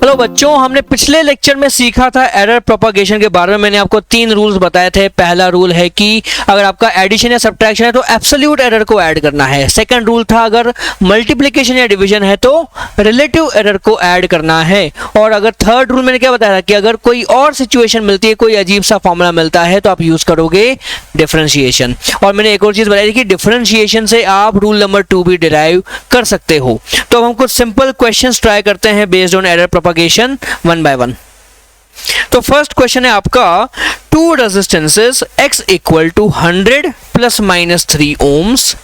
Hello बच्चों, हमने पिछले लेक्चर में सीखा था एरर प्रोपागेशन के बारे में। मैंने आपको 3 रूल्स बताए थे। पहला रूल है कि अगर आपका एडिशन या सब्ट्रैक्शन है तो एब्सोल्यूट एरर को ऐड करना है। सेकंड रूल था अगर मल्टीप्लिकेशन या डिवीजन है तो रिलेटिव एरर को ऐड करना है। और अगर थर्ड रूल मैंने क्या बताया था कि अगर कोई और सिचुएशन मिलती है, कोई अजीब सा फॉर्मूला मिलता है तो आप यूज करोगे डिफरेंशिएशन। और मैंने एक और चीज बताई थी कि डिफरेंशिएशन से आप रूल नंबर 2 भी डिराइव कर सकते हो। तो अब हम कुछ सिंपल क्वेश्चंस ट्राई करते हैं based on error propagation one by one. तो फर्स्ट क्वेश्चन है आपका, two resistances x equal to 100 plus minus 3 ohms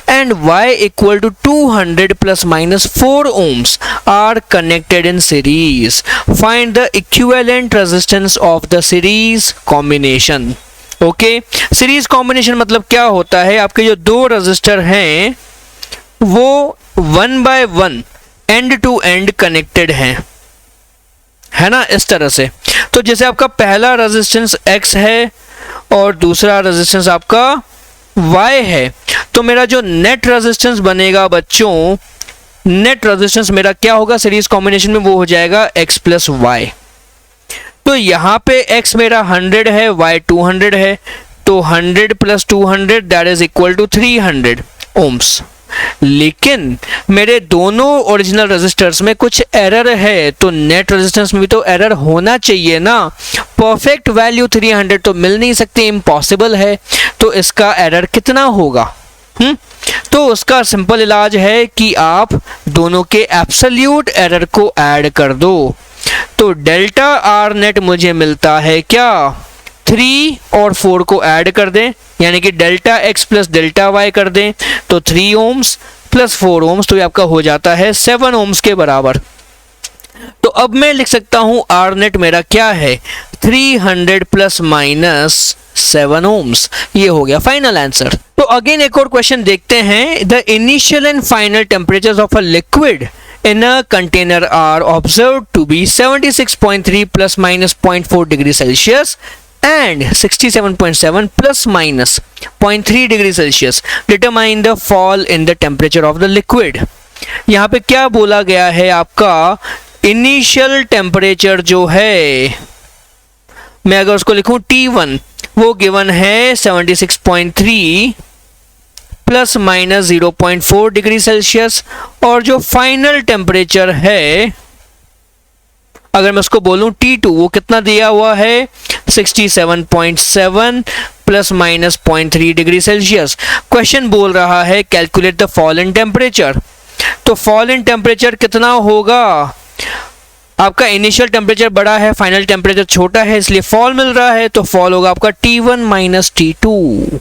and y equal to 200 plus minus 4 ohms are connected in series. Find the equivalent resistance of the series combination. Okay, series combination मतलब क्या होता है? आपके जो दो register हैं वो 1 by 1 end to end connected हैं, है ना, इस तरह से। तो जैसे आपका पहला रेजिस्टेंस x है और दूसरा रेजिस्टेंस आपका y है, तो मेरा जो नेट रेजिस्टेंस बनेगा बच्चों, नेट रेजिस्टेंस मेरा क्या होगा सीरीज कॉम्बिनेशन में? वो हो जाएगा x प्लस y। तो यहाँ पे x मेरा 100 है, y 200 है, तो 100 plus 200 that is equal to 300 ohms। लेकिन मेरे दोनों ओरिजिनल रेजिस्टर्स में कुछ एरर है, तो नेट रेजिस्टेंस में भी तो एरर होना चाहिए ना। परफेक्ट वैल्यू 300 तो मिल नहीं सकती, इम्पॉसिबल है। तो इसका एरर कितना होगा? तो उसका सिंपल इलाज है कि आप दोनों के एब्सोल्यूट एरर को ऐड कर दो। तो डेल्टा आर नेट मुझे मिलता है क्या? 3 और 4 को ऐड कर दें, यानी कि delta X plus delta Y कर दें, तो 3 ohms प्लस 4 ohms, तो ये आपका हो जाता है 7 ohms के बराबर। तो अब मैं लिख सकता हूं आर नेट मेरा क्या है? 300 प्लस माइनस 7 ohms। ये हो गया फाइनल आंसर। तो अगेन एक और क्वेश्चन देखते हैं। The initial and final temperature of a liquid in a container are observed to be 76.3 plus minus 0.4 degree Celsius and 67.7 plus minus 0.3 degree Celsius. Determine the fall in the temperature of the liquid. यहाँ पे क्या बोला गया है? आपका initial temperature जो है, मैं अगर उसको लिखूं T1, वो गिवन है 76.3 प्लस माइनस 0.4 डिग्री सेल्सियस, और जो फाइनल टेम्परेचर है अगर मैं उसको बोलूं T2, वो कितना दिया हुआ है? 67.7 plus minus 0.3 degree Celsius. Question बोल रहा है calculate the fall in temperature. तो फॉल इन टेम्परेचर कितना होगा? आपका इनिशियल टेम्परेचर बड़ा है, फाइनल टेम्परेचर छोटा है, इसलिए फॉल मिल रहा है, तो फॉल होगा आपका T1 माइनस T2।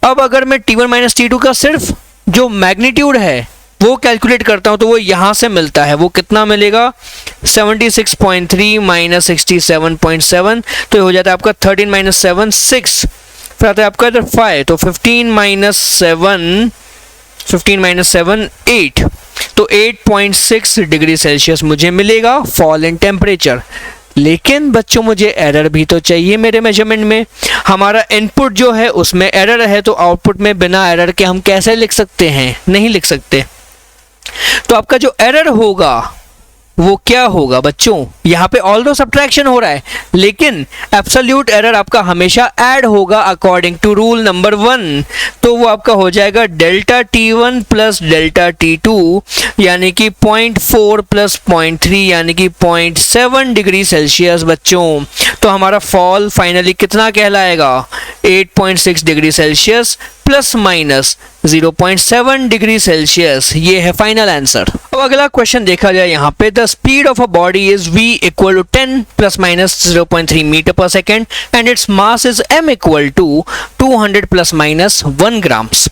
अब अगर मैं T1 माइनस T2 का सिर्फ जो मैग्नीट्यूड है वो कैलकुलेट करता हूं तो वो यहां से मिलता है। वो कितना मिलेगा? 76.3 माइनस 67.7, तो ये हो जाता है आपका 13 माइनस 7 6, फिर आता है आपका इधर 5, तो 15 माइनस 7 8, तो 8.6 डिग्री सेल्सियस मुझे मिलेगा फॉल इन टेम्परेचर। लेकिन बच्चों मुझे एरर भी तो चाहिए मेरे मेजरमेंट में। हमारा इनपुट जो है उसमें एरर है, तो आउटपुट में बिना एरर के हम कैसे लिख सकते हैं? नहीं लिख सकते। तो आपका जो एरर होगा वो क्या होगा बच्चों? यहाँ पे ऑल्दो सब्ट्रैक्शन हो रहा है, लेकिन एब्सोल्यूट एरर आपका हमेशा ऐड होगा अकॉर्डिंग टू रूल नंबर 1। तो वो आपका हो जाएगा delta T1 plus delta T2, यानी कि 0.4 प्लस 0.3 यानी कि 0.7 डिग्री सेल्सियस बच्चों। तो हमारा फॉल फाइनली कितना कहलाएगा? 8.6 degree Celsius plus minus 0.7 degree Celsius. ये है फाइनल आंसर। अब अगला क्वेश्चन देखा जाए यहाँ पे, the speed of a body is v equal to 10 plus minus 0.3 metre पर second and it's mass is m equal to 200 plus minus 1 grams.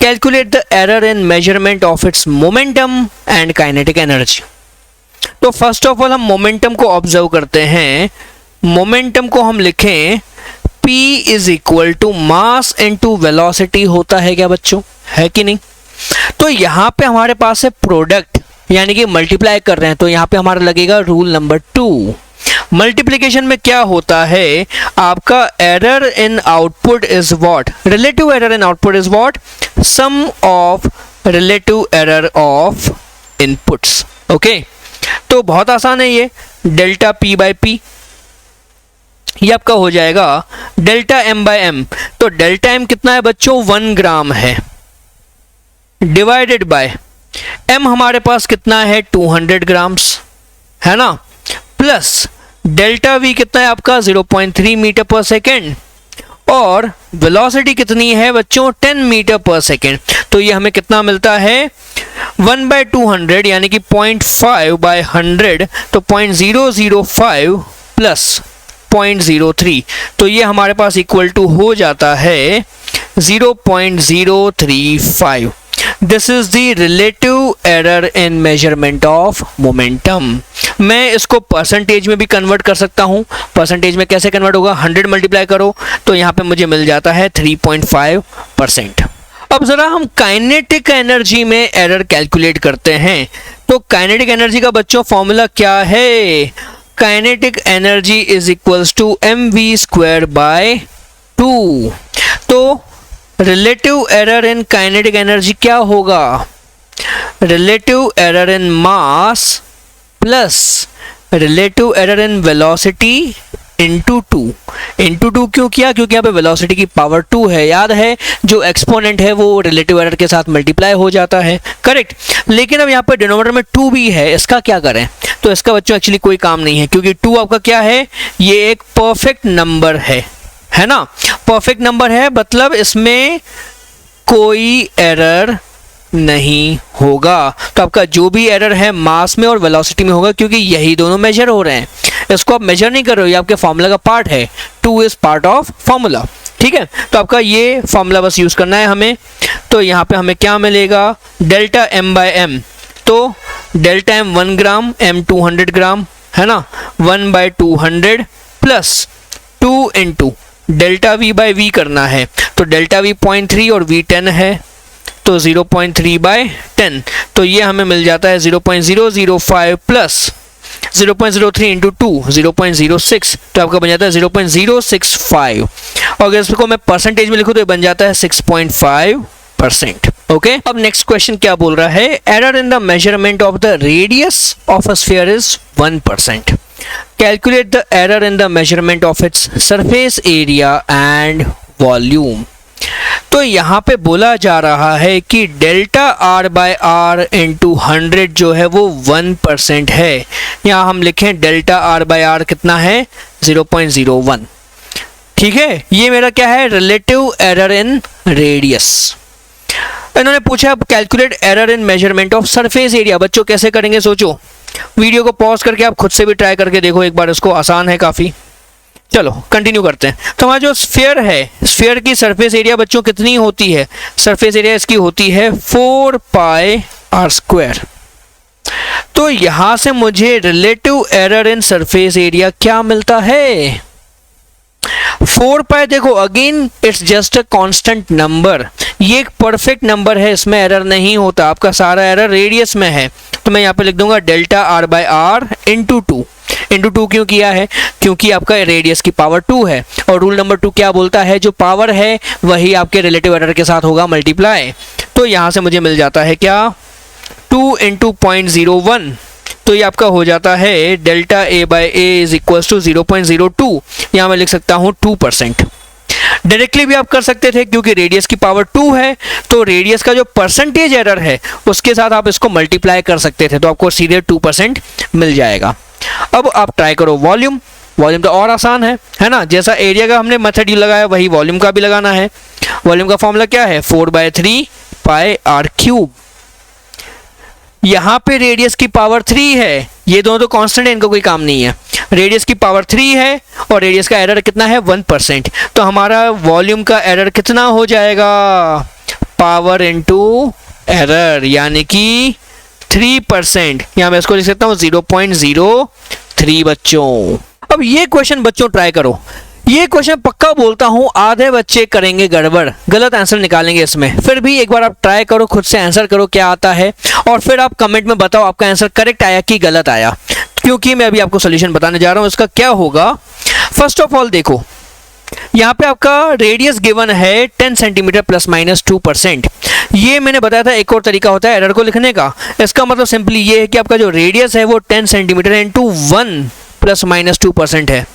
Calculate the error in measurement of its momentum and kinetic energy. तो first of all हम momentum को observe करते हैं। Momentum को हम लिखें P is equal to mass into velocity होता है क्या बच्चों? है कि नहीं? तो यहाँ पे हमारे पास है प्रोडक्ट, यानी कि मल्टीप्लाई कर रहे हैं, तो यहाँ पे हमारा लगेगा रूल नंबर 2। मल्टीप्लिकेशन में क्या होता है? आपका error in output is what? Relative error in output is what? Sum of relative error of inputs. Okay, तो तो बहुत आसान है ये, डेल्टा पी बाई पी, ये आपका हो जाएगा डेल्टा एम बाई एम। तो डेल्टा एम कितना है बच्चों, 1 ग्राम है, डिवाइडेड बाय एम हमारे पास कितना है 200 ग्राम्स, है ना, प्लस डेल्टा वी कितना है आपका 0.3 मीटर पर सेकेंड, और वेलोसिटी कितनी है बच्चों 10 मीटर पर सेकेंड। तो ये हमें कितना मिलता है 1/200 यानी कि 0.5/100, तो 0.005 प्लस 0.03, तो ये हमारे पास इक्वल टू हो जाता है 0.035। This is the relative error in measurement of momentum. मैं इसको परसेंटेज में भी कन्वर्ट कर सकता हूं। परसेंटेज में कैसे कन्वर्ट होगा, 100 मल्टीप्लाई करो तो यहां पे मुझे मिल जाता है 3.5%। अब जरा हम काइनेटिक एनर्जी में एरर कैलकुलेट करते हैं। तो काइनेटिक एनर्जी का बच्चों फॉर्मूला क्या है, kinetic energy is equals to mv²/2। तो relative error in kinetic energy क्या होगा, relative error in mass plus relative error in velocity into 2। Into 2 क्यों किया, क्योंकि यहाँ पे वेलोसिटी की पावर 2 है, याद है जो एक्सपोनेंट है वो रिलेटिव एरर के साथ मल्टीप्लाई हो जाता है, करेक्ट। लेकिन अब यहाँ पे डिनोमिनेटर में 2 भी है, इसका क्या करें, तो इसका बच्चों एक्चुअली कोई काम नहीं है, क्योंकि 2 आपका क्या है, ये एक परफेक्ट नंबर है ना, परफेक्ट नंबर है, मतलब इसमें कोई एरर नहीं होगा। तो आपका जो भी एरर है मास में और वेलोसिटी में होगा, क्योंकि यही दोनों मेजर हो रहे हैं। इसको आप मेजर नहीं कर रहे हो, ये आपके फॉर्मूला का पार्ट है, 2 इज पार्ट ऑफ फॉर्मूला, ठीक है। तो आपका ये फॉर्मूला बस यूज करना है हमें। तो यहाँ पे हमें क्या मिलेगा, डेल्टा एम बाई एम, तो delta M 1 gram, M 200 gram, है ना, 1/200 plus 2 into delta V by V करना है। तो डेल्टा वी 0.3 और वी 10 है, तो 0.3/10, तो ये हमें मिल जाता है 0.005 प्लस 0.03 इंटू 2 0.06, तो आपका बन जाता है 0.065। और अगर इसको मैं परसेंटेज में लिखूं तो ये बन जाता है 6.5%। ओके, अब नेक्स्ट क्वेश्चन क्या बोल रहा है, error in the measurement of the radius of a sphere is 1%। Calculate the error in the measurement of its surface area and volume. तो यहाँ पे बोला जा रहा है कि delta R by R into 100 जो है वो 1% है। यहाँ हम लिखें डेल्टा आर बाय आर कितना है 0.01, ठीक है। ये मेरा क्या है, रिलेटिव एरर इन रेडियस। इन्होंने पूछा calculate error in measurement of surface area. बच्चों कैसे करेंगे सोचो, वीडियो को पॉज करके आप खुद से भी ट्राई करके देखो एक बार, इसको आसान है काफ़ी। चलो कंटिन्यू करते हैं। तो हमारा जो स्फीयर है, स्फीयर की सरफेस एरिया बच्चों कितनी होती है, सरफेस एरिया इसकी होती है 4πr²। तो यहां से मुझे relative error in surface area क्या मिलता है, 4π। देखो again it's just a constant number, ये एक परफेक्ट नंबर है, इसमें एरर नहीं होता, आपका सारा एरर रेडियस में है। तो मैं यहाँ पे लिख दूंगा delta R by R into 2। Into 2 क्यों किया है, क्योंकि आपका रेडियस की पावर 2 है, और रूल नंबर 2 क्या बोलता है, जो पावर है वही आपके रिलेटिव एरर के साथ होगा मल्टीप्लाई। तो यहाँ से मुझे मिल जाता है क्या 2 इंटू 0.01, तो ये आपका हो जाता है delta A by A is equals to 0.02। यहाँ मैं लिख सकता हूँ 2%। डायरेक्टली भी आप कर सकते थे, क्योंकि रेडियस की पावर 2 है, तो रेडियस का जो परसेंटेज एरर है उसके साथ आप इसको मल्टीप्लाई कर सकते थे, तो आपको सीधे 2% मिल जाएगा। अब आप ट्राई करो वॉल्यूम। वॉल्यूम तो और आसान है ना, जैसा एरिया का हमने मेथड लगाया वही वॉल्यूम का भी लगाना है। वॉल्यूम का फॉर्मूला क्या है, 4/3πr³। यहाँ पे रेडियस की पावर 3 है, ये दोनों तो कांस्टेंट है, इनका कोई काम नहीं है। रेडियस की पावर 3 है और रेडियस का एरर कितना है 1%, तो हमारा वॉल्यूम का एरर कितना हो जाएगा, पावर इंटू एरर, यानी कि 3%। यहाँ मैं इसको लिख सकता हूँ 0.03 बच्चों। अब ये क्वेश्चन बच्चों ट्राई करो, ये क्वेश्चन पक्का बोलता हूं आधे बच्चे करेंगे गड़बड़, गलत आंसर निकालेंगे इसमें। फिर भी एक बार आप ट्राई करो, खुद से आंसर करो क्या आता है, और फिर आप कमेंट में बताओ आपका आंसर करेक्ट आया कि गलत आया, क्योंकि मैं अभी आपको सोल्यूशन बताने जा रहा हूं। इसका क्या होगा, फर्स्ट ऑफ ऑल देखो यहाँ पे आपका रेडियस गिवन है 10 सेंटीमीटर प्लस माइनस 2%। ये मैंने बताया था एक और तरीका होता है एरर को लिखने का। इसका मतलब सिंपली ये है कि आपका जो रेडियस है वो 10 सेंटीमीटर इंटू 1 प्लस माइनस 2% है।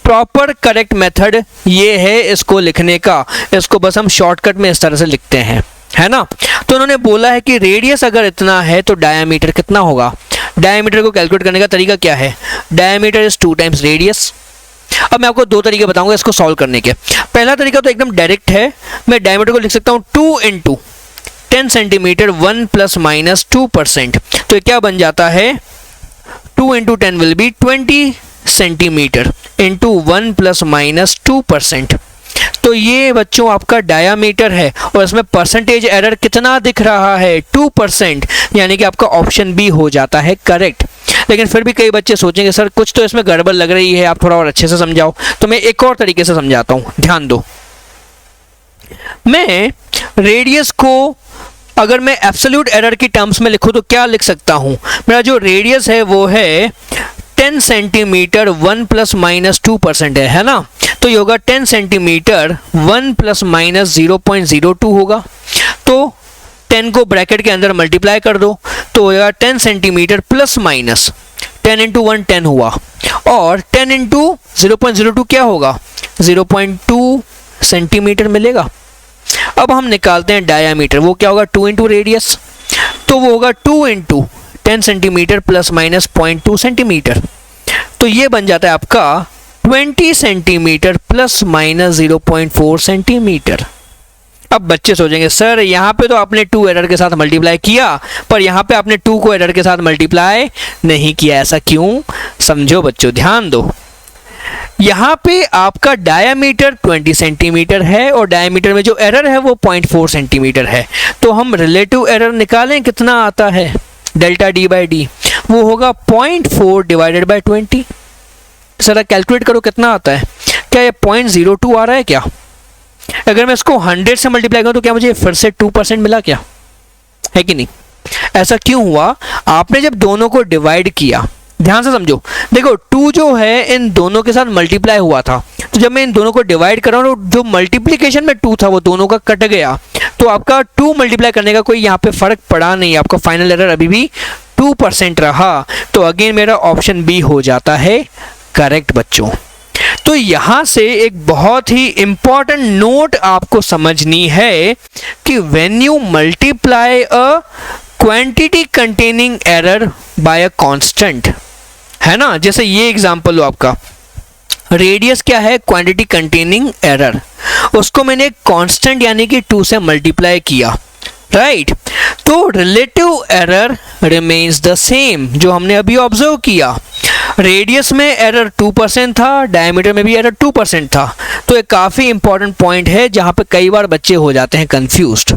प्रॉपर करेक्ट मेथड ये है इसको लिखने का। इसको बस हम शॉर्टकट में इस तरह से लिखते हैं, है ना। तो उन्होंने बोला है कि रेडियस अगर इतना है तो डायामीटर कितना होगा। डायामीटर को कैलकुलेट करने का तरीका क्या है, डायामीटर इज 2 टाइम्स रेडियस। अब मैं आपको दो तरीके बताऊंगा इसको सॉल्व करने के। पहला तरीका तो एकदम डायरेक्ट है, मैं डायमीटर को लिख सकता हूं 2 इंटू 10 सेंटीमीटर 1 प्लस माइनस 2%। तो ये क्या बन जाता है, 2 into 10 will be 20 centimetre into 1 plus minus 2%। तो ये बच्चों आपका डायामीटर है और इसमें परसेंटेज एरर कितना दिख रहा है, 2%, यानी कि आपका ऑप्शन बी हो जाता है करेक्ट। लेकिन फिर भी कई बच्चे सोचेंगे सर कुछ तो इसमें गड़बड़ लग रही है, आप थोड़ा और अच्छे से समझाओ। तो मैं एक और तरीके से समझाता हूं, ध्यान दो। मैं रेडियस को अगर मैं एब्सोल्यूट एरर की टर्म्स में लिखूं तो क्या लिख सकता हूं, मेरा जो रेडियस है वो है 10 सेंटीमीटर 1 प्लस माइनस 2% है ना। तो ये होगा 10 सेंटीमीटर 1 प्लस माइनस 0.02 होगा। तो 10 को ब्रैकेट के अंदर मल्टीप्लाई कर दो तो होगा 10 सेंटीमीटर प्लस माइनस 10 इंटू 1 10 हुआ, और 10 इंटू 0.02 क्या होगा, 0.2 सेंटीमीटर मिलेगा। अब हम निकालते हैं डायामीटर, वो क्या होगा 2 इंटू रेडियस, तो वो होगा 2 into 10 centimetre plus minus 0.2 centimetre. तो ये बन जाता है आपका 20 सेंटीमीटर प्लस माइनस 0.4 सेंटीमीटर। अब बच्चे सोचेंगे सर यहाँ पे तो आपने 2 एरर के साथ मल्टीप्लाई किया, पर यहाँ पे आपने 2 को एरर के साथ मल्टीप्लाई नहीं किया, ऐसा क्यों, समझो बच्चों, ध्यान दो। यहाँ पे आपका डायामीटर 20 सेंटीमीटर है और डायामीटर में जो एरर है वो 0.4 सेंटीमीटर है। तो हम रिलेटिव एरर निकालें, कितना आता है, डेल्टा डी बाई डी, वो होगा 0.4 डिवाइडेड बाई 20। सर कैलकुलेट करो कितना आता है, क्या ये 0.02 आ रहा है क्या। अगर मैं इसको 100 से मल्टीप्लाई करूं तो क्या मुझे फिर से 2% मिला क्या, है कि नहीं। ऐसा क्यों हुआ, आपने जब दोनों को डिवाइड किया, ध्यान से समझो, देखो 2 जो है इन दोनों के साथ मल्टीप्लाई हुआ था, तो जब मैं इन दोनों को डिवाइड कर रहा हूं तो जो मल्टीप्लिकेशन में 2 था वो दोनों का कट गया, तो आपका 2 मल्टीप्लाई करने का कोई यहाँ पे फर्क पड़ा नहीं, आपका फाइनल एरर अभी भी 2% रहा। तो अगेन मेरा ऑप्शन बी हो जाता है करेक्ट बच्चों। तो यहां से एक बहुत ही इंपॉर्टेंट नोट आपको समझनी है कि when you multiply a quantity containing error bye a constant, है ना, जैसे ये एग्जांपल लो आपका, रेडियस क्या है, क्वांटिटी कंटेनिंग एरर, उसको मैंने कांस्टेंट यानी कि 2 से मल्टीप्लाई किया, राइट। तो relative error remains the same, जो हमने अभी ऑब्जर्व किया। रेडियस में एरर 2% था, डायमीटर में भी एरर 2% था। तो एक काफ़ी इंपॉर्टेंट पॉइंट है जहाँ पे कई बार बच्चे हो जाते हैं कंफ्यूज्ड।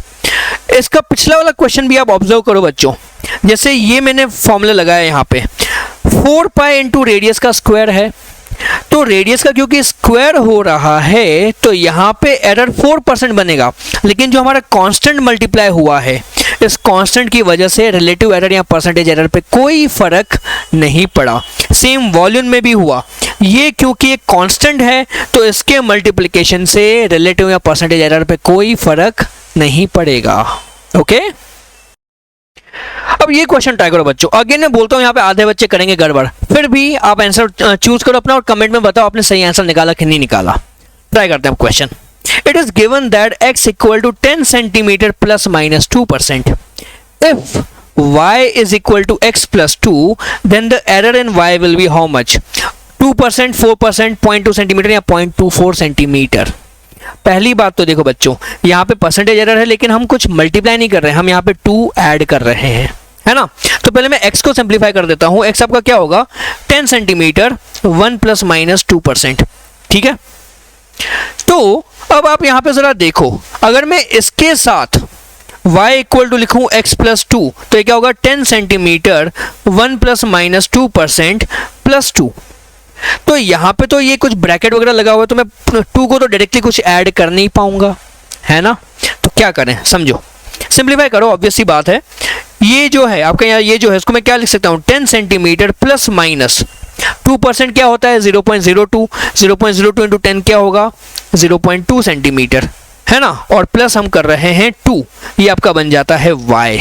इसका पिछला वाला क्वेश्चन भी आप ऑब्जर्व करो बच्चों, जैसे ये मैंने फॉर्मूला लगाया यहाँ पे 4 पाई इंटू रेडियस का स्क्वायर है, तो रेडियस का क्योंकि स्क्वायर हो रहा है तो यहाँ पे एरर 4% बनेगा, लेकिन जो हमारा कांस्टेंट मल्टीप्लाई हुआ है इस कांस्टेंट की वजह से रिलेटिव एरर या परसेंटेज एरर पे कोई फर्क नहीं पड़ा। सेम वॉल्यूम में भी हुआ, ये क्योंकि एक कांस्टेंट है तो इसके मल्टीप्लिकेशन से रिलेटिव या परसेंटेज एरर पे कोई फर्क नहीं पड़ेगा। ओके, अब ये क्वेश्चन ट्राई करो बच्चों। अगेन मैं बोलता हूँ यहाँ पे आधे बच्चे करेंगे गड़बड़, फिर भी आप आंसर चूज करो अपना और कमेंट में बताओ आपने सही आंसर निकाला कि नहीं निकाला। ट्राई करते हैं question. It is given that x equal to 10 centimeter plus minus 2%. If y is equal to x plus 2, then the error in y will be how much? 2%, 4%, 0.2 centimetre या 0.24 सेंटीमीटर। पहली बात तो देखो बच्चों, यहाँ पे परसेंटेज एरर है लेकिन हम कुछ मल्टीप्लाई नहीं कर रहे हैं, हम यहाँ पे 2 ऐड कर रहे हैं, है ना। तो पहले मैं x को सिंप्लीफाई कर देता हूँ। x आपका क्या होगा 10 सेंटीमीटर 1 प्लस माइनस 2%, ठीक है। तो अब आप यहाँ पे जरा देखो, अगर मैं इसके साथ y इक्वल टू लिखूं x प्लस 2 तो ये क्या होगा 10 सेंटीमीटर 1 प्लस माइनस 2% प्लस 2। तो यहाँ पे तो ये कुछ ब्रैकेट वगैरह लगा हुआ है तो मैं 2 को तो डायरेक्टली कुछ ऐड कर नहीं पाऊंगा, है ना। तो क्या करें, समझो, सिंप्लीफाई करो, ऑब्वियस सी बात है। ये जो है आपका यहाँ, ये जो है इसको मैं क्या लिख सकता हूँ 10 सेंटीमीटर प्लस माइनस 2% क्या होता है 0.02, 0.02 इंटू 10 क्या होगा 0.2 सेंटीमीटर, है ना, और प्लस हम कर रहे हैं 2, ये आपका बन जाता है y।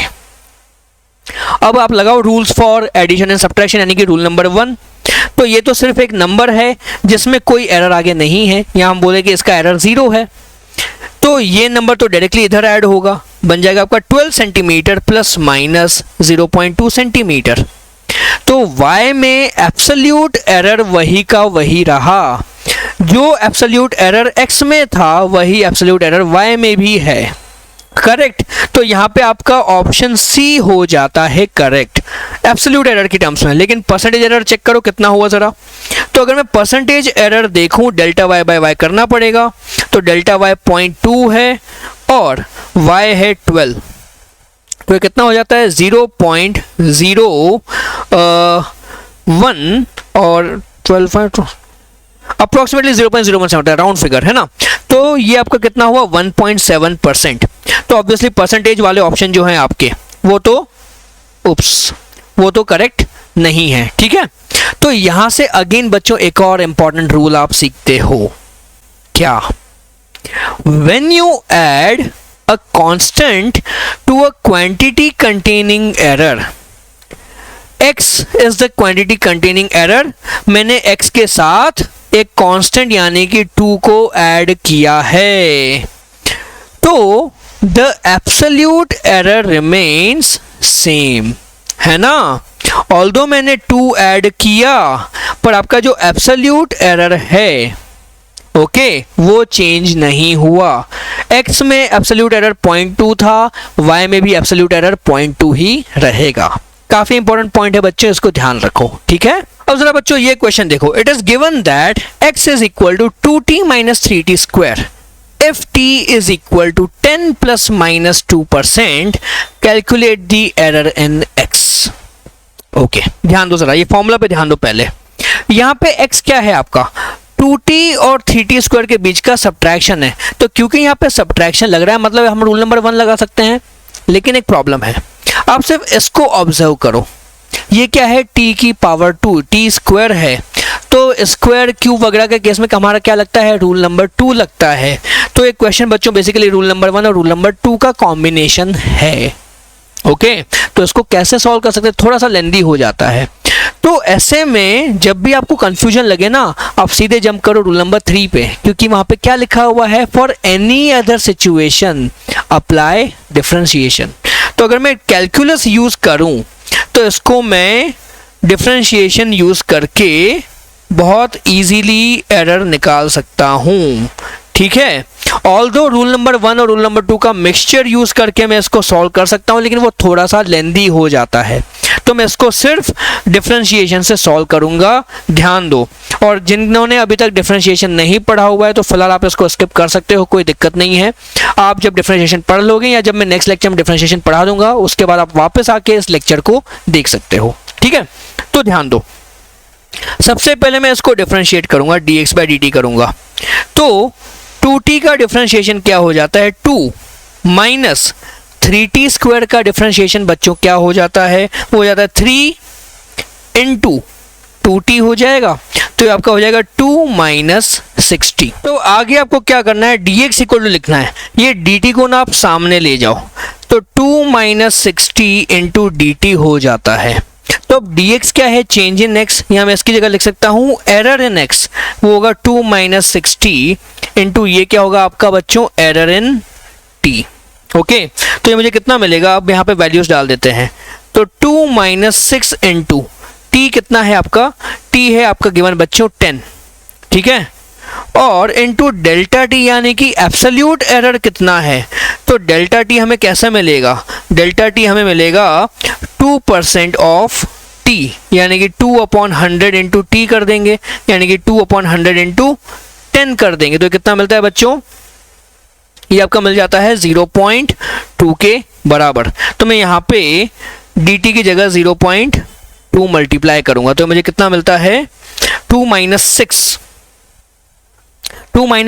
अब आप लगाओ rules for addition and subtraction, यानी कि रूल नंबर 1। तो ये तो सिर्फ एक नंबर है जिसमें कोई एरर आगे नहीं है, यहाँ हम बोले कि इसका एरर 0 है, तो ये नंबर तो डायरेक्टली इधर ऐड होगा, बन जाएगा आपका 12 सेंटीमीटर प्लस माइनस 0.2 सेंटीमीटर। तो y में एब्सोल्यूट एरर वही का वही रहा, जो एब्सोल्यूट एरर x में था वही एब्सोल्यूट एरर y में भी है, करेक्ट। तो यहाँ पे आपका ऑप्शन सी हो जाता है करेक्ट एब्सोल्यूट एरर की टर्म्स में। लेकिन परसेंटेज एरर चेक करो कितना हुआ जरा। तो अगर मैं परसेंटेज एरर देखूं डेल्टा y बाय y करना पड़ेगा, तो डेल्टा y 0.2 है और y है 12, तो ये कितना हो जाता है 0.01 और 12 अप्रोक्सीमेटली 0.01 होता है, राउंड फिगर है ना। तो ये आपका कितना हुआ 1.7%। तो ऑब्वियसली परसेंटेज वाले ऑप्शन जो हैं आपके वो तो करेक्ट नहीं है, ठीक है। तो यहां से अगेन बच्चों एक और इंपॉर्टेंट रूल आप सीखते हो, क्या, when you add a constant to a quantity containing error, x is the quantity containing error, मैंने x के साथ एक कांस्टेंट यानी कि 2 को ऐड किया है, तो the absolute error remains same, है ना। ऑल्दो मैंने 2 ऐड किया पर आपका जो एब्सोल्यूट एरर है ओके वो चेंज नहीं हुआ। x में एब्सोल्यूट एरर 0.2 था, y में भी एब्सोल्यूट एरर 0.2 ही रहेगा। काफी इंपॉर्टेंट पॉइंट है बच्चों, इसको ध्यान रखो, ठीक है। अब जरा बच्चों ये क्वेश्चन देखो, it is given that x is equal to 2t minus 3t square if t is equal to 10 plus minus 2%, calculate the error in x। Okay ध्यान दो जरा, ये फॉर्मूला पे ध्यान दो पहले। यहाँ पे x क्या है आपका 2t और 3t स्क्वायर के बीच का सब्ट्रैक्शन है, तो क्योंकि यहाँ पे सब्ट्रैक्शन लग रहा है मतलब हम रूल नंबर 1 लगा सकते हैं। लेकिन एक प्रॉब्लम है, आप सिर्फ इसको ऑब्जर्व करो, ये क्या है t की पावर 2, t स्क्वायर है, तो स्क्वायर क्यूब वगैरह के केस में हमारा क्या लगता है रूल नंबर 2 लगता है। तो एक क्वेश्चन बच्चों बेसिकली रूल नंबर 1 और रूल नंबर 2 का कॉम्बिनेशन है, ओके। तो इसको कैसे सॉल्व कर सकते हैं, थोड़ा सा लेंदी हो जाता है। तो ऐसे में जब भी आपको कंफ्यूजन लगे ना, आप सीधे जंप करो रूल नंबर 3 पे, क्योंकि वहां पे क्या लिखा हुआ है, for any other situation apply differentiation. तो अगर मैं कैलकुलस यूज करूं तो इसको मैं डिफरेंशिएशन यूज करके बहुत इजीली एरर निकाल सकता हूं, ठीक है। ऑल्दो रूल नंबर 1 और रूल नंबर 2 का मिक्सचर यूज करके मैं इसको सॉल्व कर सकता हूं, लेकिन वो थोड़ा सा लेंदी हो जाता है, तो मैं इसको सिर्फ डिफरेंशिएशन से सॉल्व करूंगा, ध्यान दो। और जिन्होंने अभी तक डिफरेंशिएशन नहीं पढ़ा हुआ है तो फिलहाल आप इसको स्किप कर सकते हो, कोई दिक्कत नहीं है। आप जब डिफरेंशिएशन पढ़ लोगे या जब मैं नेक्स्ट लेक्चर में डिफरेंशिएशन पढ़ा दूंगा उसके बाद आप वापस आके इस लेक्चर को देख सकते हो, ठीक है। तो ध्यान दो, सबसे पहले मैं इसको डिफरेंशिएट करूंगा, dx बाई dt करूंगा, तो 2t का डिफरेंशिएशन क्या हो जाता है 2 माइनस 3t स्क्वायर का डिफरेंशिएशन बच्चों क्या हो जाता है, वो हो जाता है 3 इंटू 2t हो जाएगा, तो ये आपका हो जाएगा 2 माइनस 60। तो आगे आपको क्या करना है, dx इक्वल टू लिखना है, ये dt को ना आप सामने ले जाओ, तो 2 माइनस 60 इंटू dt हो जाता है। तो अब dx क्या है, चेंज इन x, यहाँ मैं इसकी जगह लिख सकता हूँ एरर इन x, वो होगा 2 माइनस 60 इंटू ये क्या होगा आपका बच्चों एरर इन t, ओके। तो ये मुझे कितना मिलेगा, अब यहाँ पे वैल्यूज डाल देते हैं, तो 2 माइनस 6 इंटू t कितना है आपका, t है आपका गिवन बच्चों 10, ठीक है, और इंटू डेल्टा टी यानी कि एब्सोल्यूट एरर कितना है, तो डेल्टा टी हमें कैसा मिलेगा, डेल्टा टी हमें मिलेगा 2% ऑफ t, यानी कि 2/100 इंटू टी कर देंगे, यानी कि 2/100 इंटू 10 कर देंगे, तो कितना मिलता है बच्चों, ये आपका मिल जाता है 0.2 के बराबर। तो मैं यहाँ पे dt की जगह 0.2 मल्टीप्लाई करूंगा, तो मुझे कितना मिलता है 2 माइनस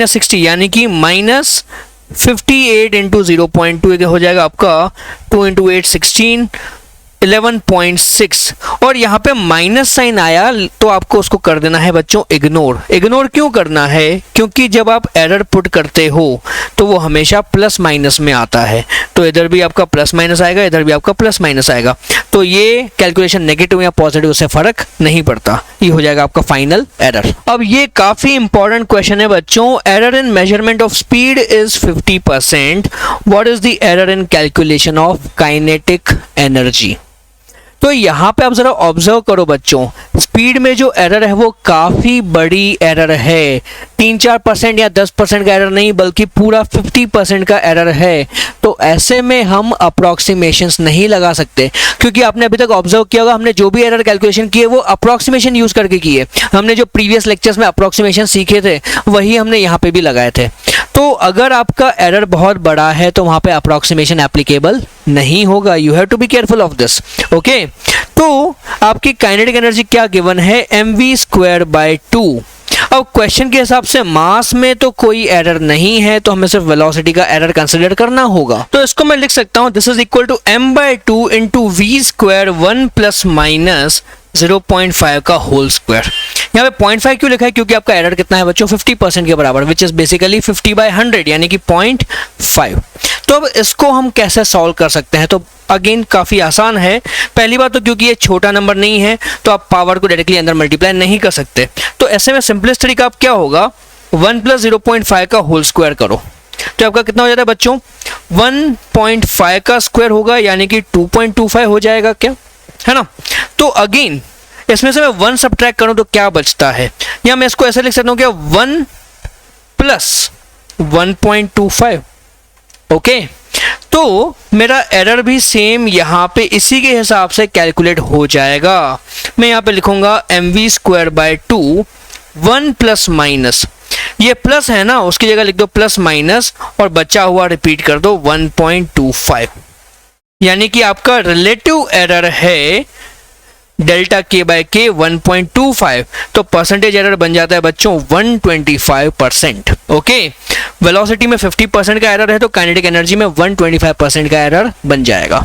60 यानी कि माइनस 58 इंटू 0.2 हो जाएगा आपका 2 इंटू 8 16 11.6 और यहाँ पे माइनस साइन आया तो आपको उसको कर देना है बच्चों इग्नोर। इग्नोर क्यों करना है? क्योंकि जब आप एरर पुट करते हो तो वो हमेशा प्लस माइनस में आता है, तो इधर भी आपका प्लस माइनस आएगा, इधर भी आपका प्लस माइनस आएगा, तो ये कैलकुलेशन नेगेटिव या पॉजिटिव से फर्क नहीं पड़ता, ये हो जाएगा आपका फाइनल एरर। अब ये काफी इंपॉर्टेंट क्वेश्चन है बच्चों, error in measurement of speed is 50%, what is the error in calculation of kinetic energy? तो यहाँ पे आप जरा ऑब्जर्व करो बच्चों, स्पीड में जो एरर है वो काफी बड़ी एरर है, 3-4% या 10% का एरर नहीं बल्कि पूरा 50% का एरर है। तो ऐसे में हम अप्रोक्सीमेशंस नहीं लगा सकते, क्योंकि आपने अभी तक ऑब्जर्व किया होगा हमने जो भी एरर कैलकुलेशन किए वो अप्रोक्सीमेशन यूज करके किए। हमने जो प्रीवियस लेक्चर्स में अप्रोक्सीमेशन सीखे थे वही हमने यहाँ पे भी लगाए थे। तो अगर आपका एरर बहुत बड़ा है तो वहां पे अप्रोक्सीमेशन एप्लीकेबल नहीं होगा, you have to be careful of this. Okay, तो आपकी काइनेटिक एनर्जी क्या गिवन है? mv²/2। अब क्वेश्चन के हिसाब से मास में तो कोई एरर नहीं है, तो हमें सिर्फ वेलोसिटी का एरर कंसीडर करना होगा। तो इसको मैं लिख सकता हूं, this is equal to m/2 into v² 1 ± 0.5 का होल स्क्वायर। यहाँ पे 0.5 क्यों लिखा है? क्योंकि आपका एरर कितना है बच्चों? 50% के बराबर, विच इज बेसिकली 50/100 यानी कि 0.5। तो अब इसको हम कैसे सॉल्व कर सकते हैं? तो अगेन काफी आसान है। पहली बात तो क्योंकि ये छोटा नंबर नहीं है तो आप पावर को डायरेक्टली अंदर मल्टीप्लाई नहीं कर सकते, तो ऐसे में सिंपलेस्ट तरीका आप क्या होगा, 1 + 0.5 का होल स्क्वायर करो, तो आपका कितना हो जाता है बच्चों? 1.5 का स्क्वायर होगा यानी कि 2.25 हो जाएगा, क्या है ना? तो अगेन इसमें से मैं 1 सब्ट्रैक्ट करूं तो क्या बचता है, या मैं इसको ऐसे लिख सकता हूं क्या, 1 + 1.25। ओके, तो मेरा एरर भी सेम यहाँ पे इसी के हिसाब से कैलकुलेट हो जाएगा। मैं यहाँ पे लिखूंगा mv²/2 1 ± ये प्लस है ना, उसकी जगह लिख दो प्लस माइनस और बचा हुआ रिपीट कर दो 1.25, यानी कि आपका रिलेटिव एरर है डेल्टा k/k 1.25, तो परसेंटेज एरर बन जाता है बच्चों 125%। ओके, वेलोसिटी में 50% का एरर है तो काइनेटिक एनर्जी में 125% का एरर बन जाएगा।